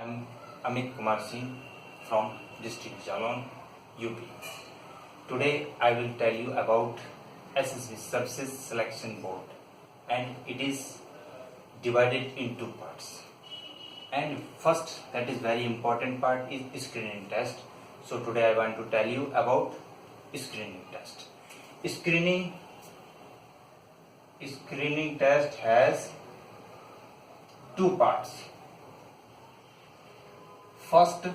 I'm Amit Kumar Singh from District Jalon, UP. Today I will tell you about SSB Services Selection Board, and it is divided in two parts. And first, that is very important part, is screening test. So today I want to tell you about screening test. Screening test has two parts. First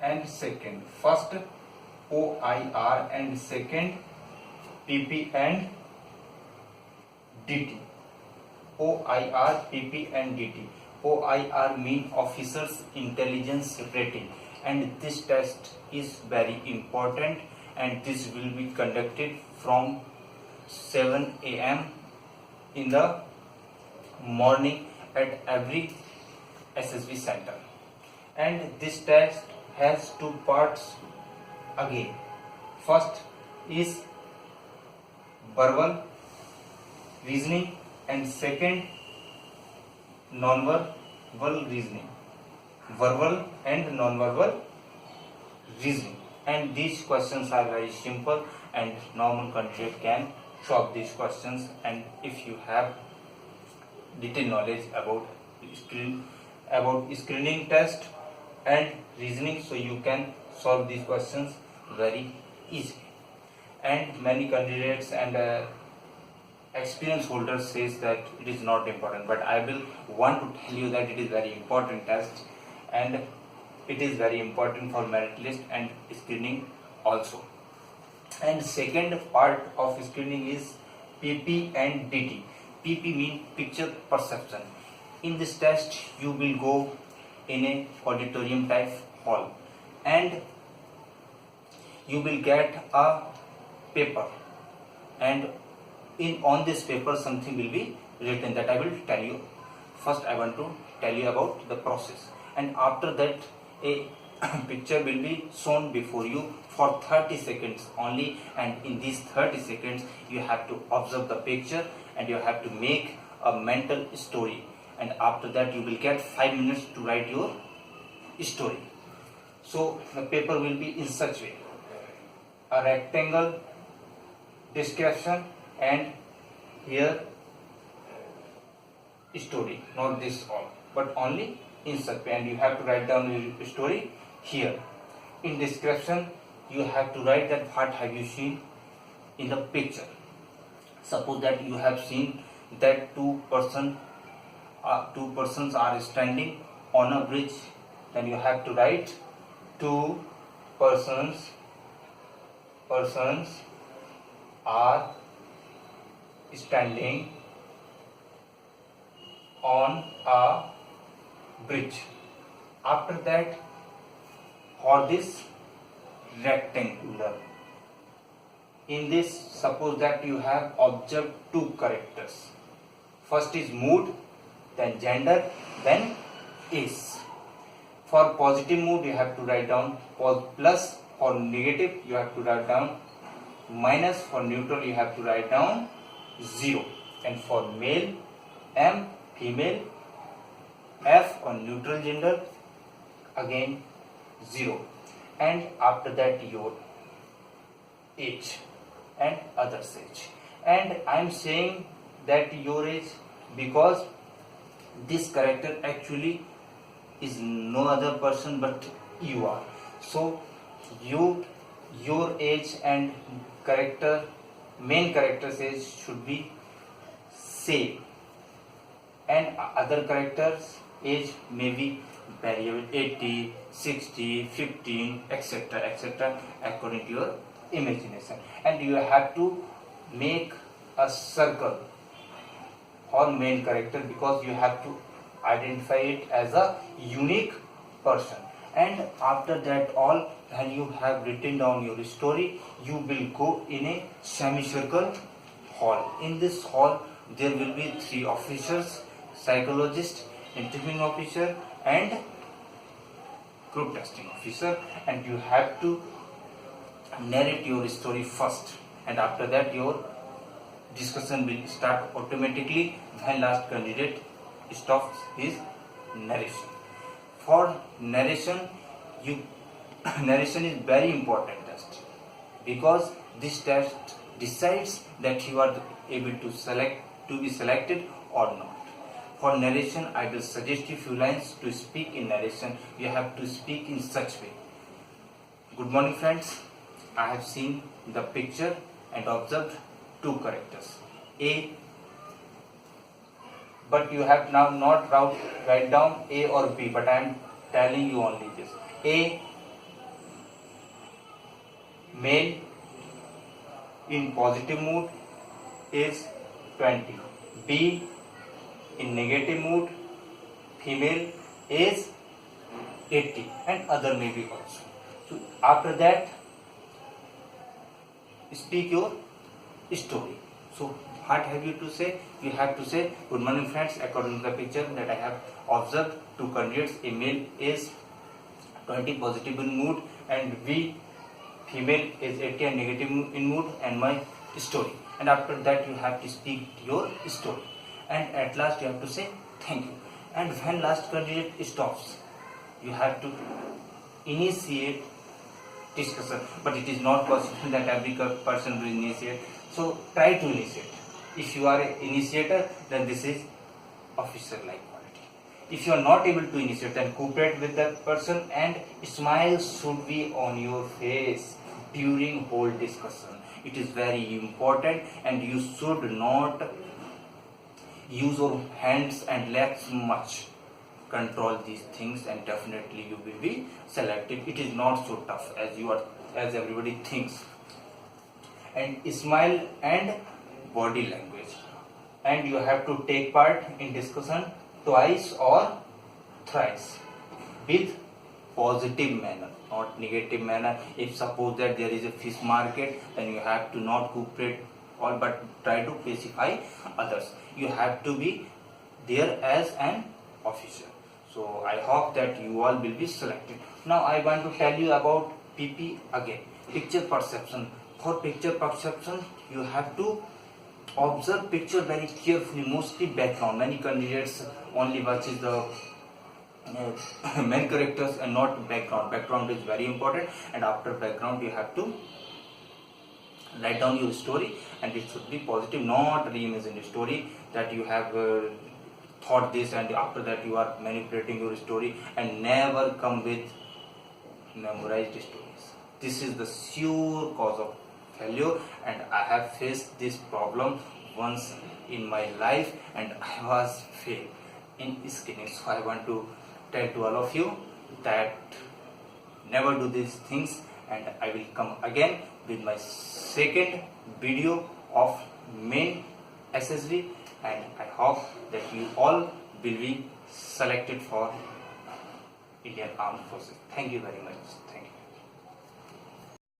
and second. First OIR and second PP and DT. OIR, PP and DT. OIR mean Officers Intelligence Rating, and this test is very important, and this will be conducted from 7 a.m. in the morning at every SSB center. And this test has two parts again. First is verbal reasoning and second non-verbal reasoning. Verbal and non-verbal reasoning. And these questions are very simple, and normal candidate can solve these questions. And if you have detailed knowledge about screening test and reasoning, so you can solve these questions very easily. And many candidates and experience holders says that it is not important, but I will want to tell you that it is very important test, and it is very important for merit list and screening also. And second part of screening is PP and DT. PP mean picture perception. In this test you will go in a auditorium type hall, and you will get a paper, and on this paper something will be written that I will tell you. First I want to tell you about the process, and after that a picture will be shown before you for 30 seconds only, and in these 30 seconds you have to observe the picture and you have to make a mental story, and after that you will get 5 minutes to write your story. So the paper will be in such way: a rectangle, description, and here story. Not this all, but only in such way, and you have to write down your story here. In description you have to write that what have you seen in the picture. Suppose that you have seen that two persons are standing on a bridge, then you have to write two persons are standing on a bridge. After that, for this rectangular, in this, suppose that you have observed two characters. First is mood, then gender, then age. For positive mood you have to write down plus, for negative you have to write down minus, for neutral you have to write down 0, and for male M, female F, on neutral gender again 0, and after that your age and others age. And I am saying that your age because this character actually is no other person but you are. So your age and main character's age should be same, and other characters age may be variable, 80, 60, 15, etc. according to your imagination. And you have to make a circle for main character, because you have to identify it as a unique person. And after that all, when you have written down your story, you will go in a semicircle hall. In this hall there will be 3 officers: psychologist, interviewing officer, and group testing officer, and you have to narrate your story first, and after that your discussion will start automatically when last candidate stops his narration. For narration, you narration is very important test, because this test decides that you are able to be selected or not. For narration, I will suggest you few lines. To speak in narration, you have to speak in such way. Good morning friends, I have seen the picture and observed two characters A, but you have now not write down A or B, but I am telling you only this. A, male in positive mood is 20. B, in negative mood, female is 80, and other may be also. So after that, speak your story. So what have you to say? You have to say, good morning friends, according to the picture that I have observed, two candidates, a male is 20 positive in mood and B, female is 80 and negative in mood, and my story. And after that you have to speak your story, and at last you have to say thank you. And when last candidate stops, you have to initiate discussion, but it is not possible that every person will initiate, so try to initiate. If you are an initiator, then this is officer like quality. If you are not able to initiate, then cooperate with that person, and smile should be on your face during whole discussion. It is very important, and you should not use your hands and legs much. Control these things and definitely you will be selected. It is not so tough as everybody thinks. And smile and body language, and you have to take part in discussion twice or thrice with positive manner, not negative manner. If suppose that there is a fish market, then you have to not cooperate all but try to pacify others. You have to be there as an officer. So I hope that you all will be selected. Now I want to tell you about PP again. Picture perception. For picture perception, you have to observe picture very carefully, mostly background. Many candidates only watches the main characters and not background. Background is very important, and after background you have to write down your story, and it should be positive, not reimagined story that you have thought this and after that you are manipulating your story, and never come with memorized stories. This is the sure cause of failure, and I have faced this problem once in my life and I was failed in skinning. So I want to tell to all of you that never do these things, and I will come again with my second video of main SSB, and I hope that you all will be selected for Indian Armed Forces. Thank you very much. Thank you.